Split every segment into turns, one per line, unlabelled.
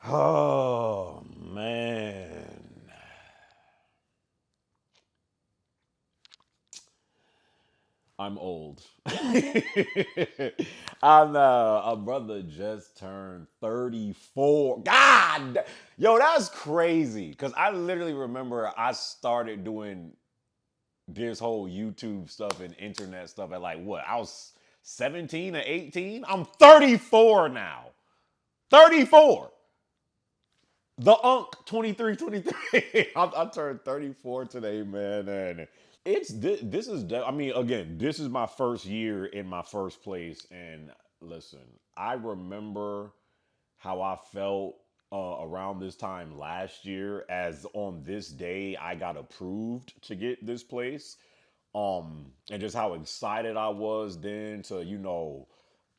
Oh man, I'm old. I know a brother just turned 34. God, yo, that's crazy. Cause I literally remember I started doing this whole YouTube stuff and internet stuff at like what? I was 17 or 18. I'm 34 now. 34. The Unk 23, 23. I turned 34 today, man. And this is, I mean, again, this is my first year in my first place. And listen, I remember how I felt around this time last year, as on this day I got approved to get this place. And just how excited I was then to,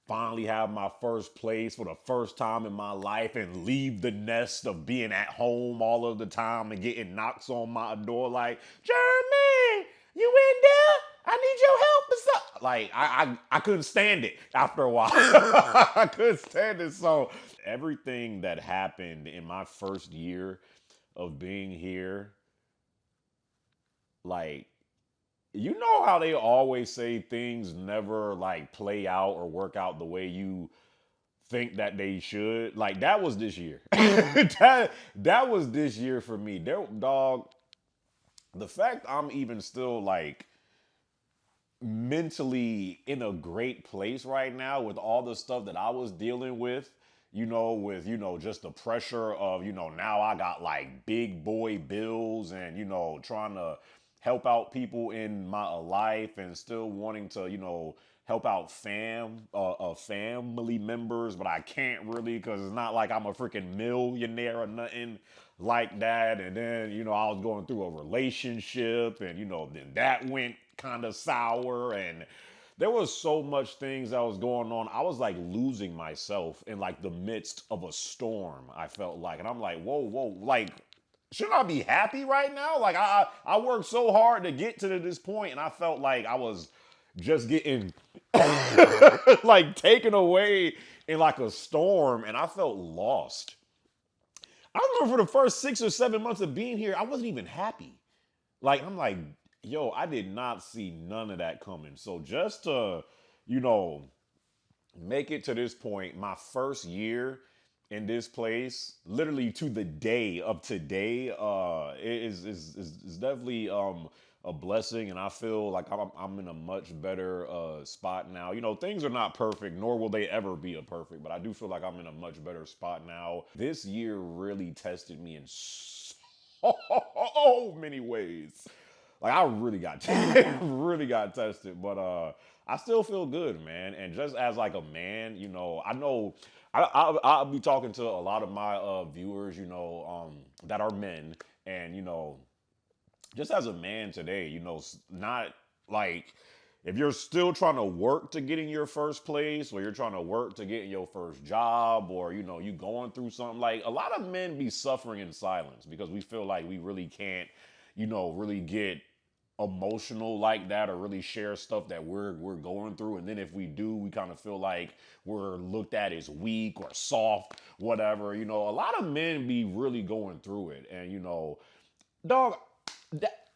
finally have my first place for the first time in my life and leave the nest of being at home all of the time and getting knocks on my door like, Jeremy, you in there? I need your help or something. Like I couldn't stand it after a while. I couldn't stand it. So everything that happened in my first year of being here, like, you know how they always say things never like play out or work out the way you think that they should. Like that was this year. that was this year for me. There, dog. The fact I'm even still like mentally in a great place right now with all the stuff that I was dealing with, with just the pressure of now I got like big boy bills and trying to help out people in my life and still wanting to help out family members, but I can't really because it's not like I'm a freaking millionaire or nothing like that. And then I was going through a relationship, and then that went kind of sour, and there was so much things that was going on. I was like losing myself in like the midst of a storm, I felt like. And I'm like, whoa, like, shouldn't I be happy right now? Like I worked so hard to get to this point, and I felt like I was just getting like taken away in like a storm, and I felt lost. I remember for the first 6 or 7 months of being here, I wasn't even happy. Like I'm like, yo, I did not see none of that coming. So just to, you know, make it to this point, my first year in this place, literally to the day of today, is definitely a blessing, and I feel like I'm in a much better spot now. Things are not perfect, nor will they ever be a perfect, but I do feel like I'm in a much better spot now. This year really tested me in so many ways. Like I really got really got tested, but I still feel good, man. And just as like a man, I know I'll be talking to a lot of my viewers, that are men, and just as a man today, not like if you're still trying to work to get in your first place, or you're trying to work to get in your first job, or you going through something, like a lot of men be suffering in silence because we feel like we really can't really get emotional like that or really share stuff that we're going through. And then if we do, we kind of feel like we're looked at as weak or soft, whatever. A lot of men be really going through it. And dog,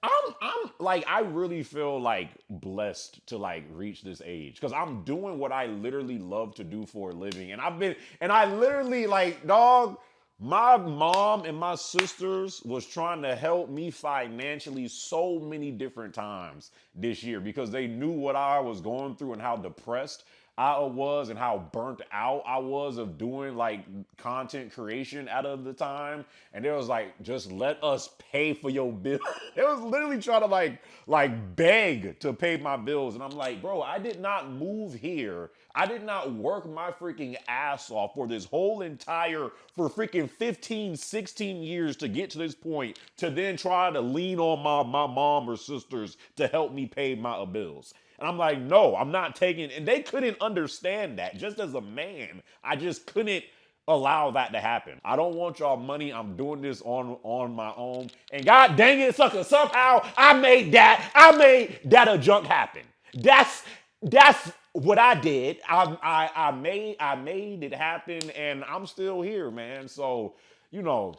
I'm like, I really feel like blessed to like reach this age because I'm doing what I literally love to do for a living. And I literally, like, dog, my mom and my sisters was trying to help me financially so many different times this year because they knew what I was going through and how depressed I was and how burnt out I was of doing like content creation out of the time. And it was like, just let us pay for your bill. It was literally trying to like beg to pay my bills. And I'm like, bro, I did not move here. I did not work my freaking ass off for this whole entire, for freaking 15, 16 years to get to this point to then try to lean on my mom or sisters to help me pay my bills. And I'm like, no, I'm not taking, and they couldn't understand that. Just as a man, I just couldn't allow that to happen. I don't want y'all money. I'm doing this on my own. And God dang it, sucker, somehow I made that a junk happen. That's what I did. I made it happen, and I'm still here, man. So you know,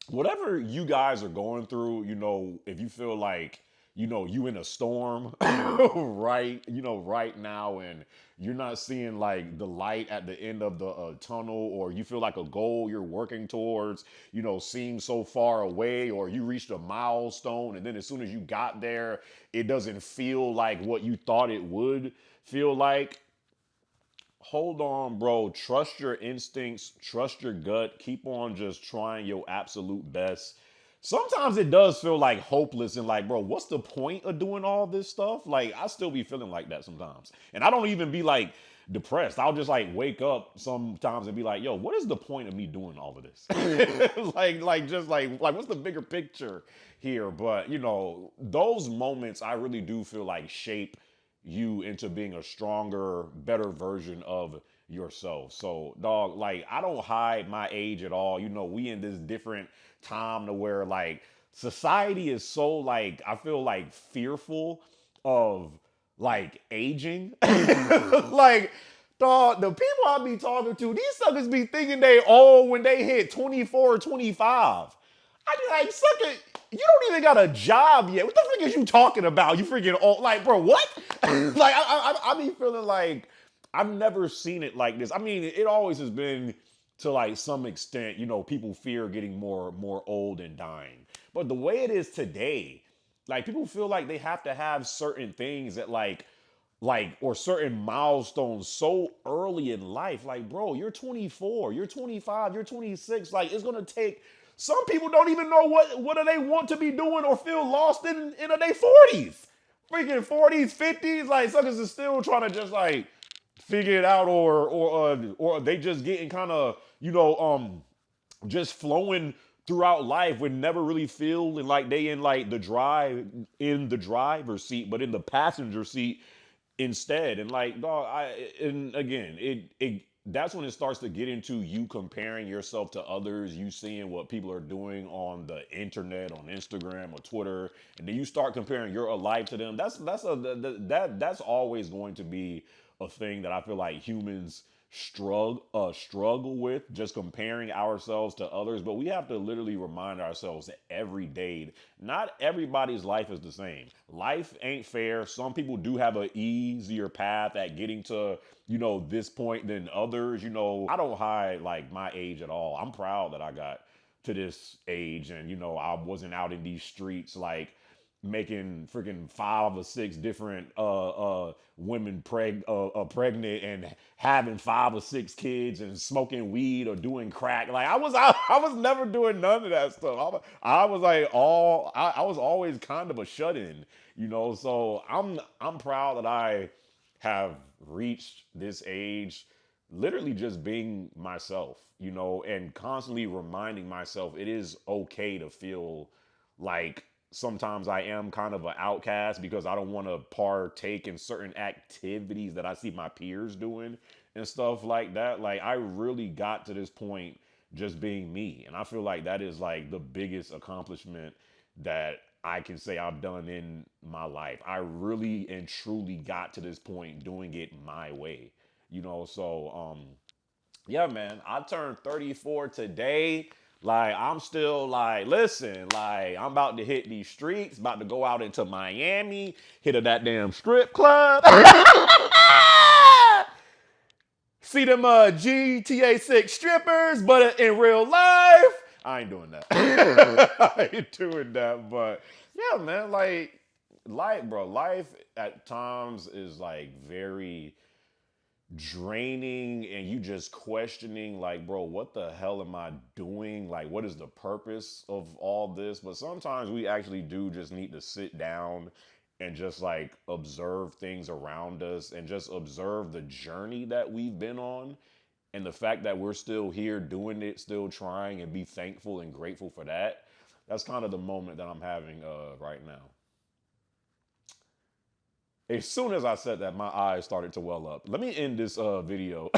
whatever you guys are going through, if you feel like, you in a storm, right, right now, and you're not seeing like the light at the end of the tunnel, or you feel like a goal you're working towards, seems so far away, or you reached a milestone, and then as soon as you got there, it doesn't feel like what you thought it would feel like. Hold on, bro. Trust your instincts, trust your gut. Keep on just trying your absolute best. Sometimes it does feel like hopeless and like, bro, what's the point of doing all this stuff? Like, I still be feeling like that sometimes. And I don't even be like depressed. I'll just like wake up sometimes and be like, yo, what is the point of me doing all of this? like what's the bigger picture here? But those moments I really do feel like shape you into being a stronger, better version of yourself. So, dog, like I don't hide my age at all. We in this different time to where like society is so like I feel like fearful of like aging. Like, dog, the people I be talking to, these suckers be thinking they old when they hit 24 or 25. I be like, sucker, you don't even got a job yet. What the frick is you talking about? You freaking old. Like, bro, what? Like, I be feeling like I've never seen it like this. I mean, it always has been to like some extent, people fear getting more old and dying. But the way it is today, like people feel like they have to have certain things that or certain milestones so early in life. Like, bro, you're 24, you're 25, you're 26. Like, it's gonna take. Some people don't even know what do they want to be doing or feel lost in their 40s, freaking 40s, 50s. Like, suckers is still trying to just like figure it out, or they just getting kind of just flowing throughout life with never really feeling like they in the driver's seat, but in the passenger seat instead. And like, dog, and again, it that's when it starts to get into you comparing yourself to others, you seeing what people are doing on the internet, on Instagram or Twitter, and then you start comparing your life to them. That's always going to be a thing that I feel like humans struggle with, just comparing ourselves to others. But we have to literally remind ourselves that every day, not everybody's life is the same. Life ain't fair. Some people do have an easier path at getting to this point than others. I don't hide like my age at all. I'm proud that I got to this age, and I wasn't out in these streets like making freaking 5 or 6 different women pregnant and having 5 or 6 kids and smoking weed or doing crack. Like I was never doing none of that stuff. I was like I was always kind of a shut-in, so I'm proud that I have reached this age literally just being myself, and constantly reminding myself it is okay to feel like sometimes I am kind of an outcast because I don't want to partake in certain activities that I see my peers doing and stuff like that. Like, I really got to this point just being me. And I feel like that is like the biggest accomplishment that I can say I've done in my life. I really and truly got to this point doing it my way. Yeah, man, I turned 34 today. Like, I'm still like, listen, like, I'm about to hit these streets, about to go out into Miami, hit a that damn strip club. See them GTA 6 strippers, but in real life, I ain't doing that. I ain't doing that, but yeah, man, life at times is like very draining, and you just questioning like, bro, what the hell am I doing? Like, what is the purpose of all this? But sometimes we actually do just need to sit down and just like observe things around us and just observe the journey that we've been on, and the fact that we're still here doing it, still trying, and be thankful and grateful for that. That's kind of the moment that I'm having right now. As soon as I said that, my eyes started to well up. Let me end this video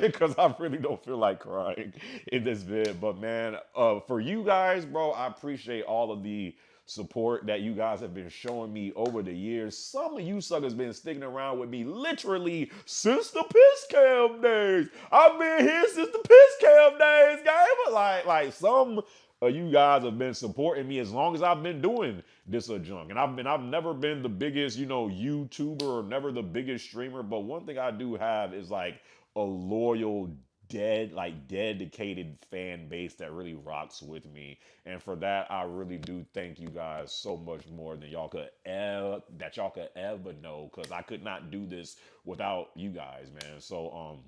because I really don't feel like crying in this vid. But man, for you guys, bro, I appreciate all of the support that you guys have been showing me over the years. Some of you suckers been sticking around with me literally since the piss cam days. I've been here since the piss cam days, guys. But like some you guys have been supporting me as long as I've been doing this junk. And I've never been the biggest, YouTuber or never the biggest streamer. But one thing I do have is like a loyal, dedicated fan base that really rocks with me. And for that, I really do thank you guys so much more than y'all could ever know. Cause I could not do this without you guys, man. So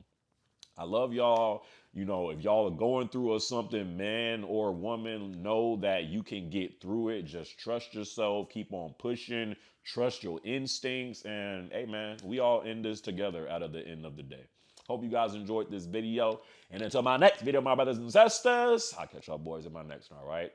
I love y'all. If y'all are going through or something, man or woman, know that you can get through it. Just trust yourself. Keep on pushing. Trust your instincts. And hey, man, we all in this together at the end of the day. Hope you guys enjoyed this video. And until my next video, my brothers and sisters, I'll catch y'all boys in my next one, all right?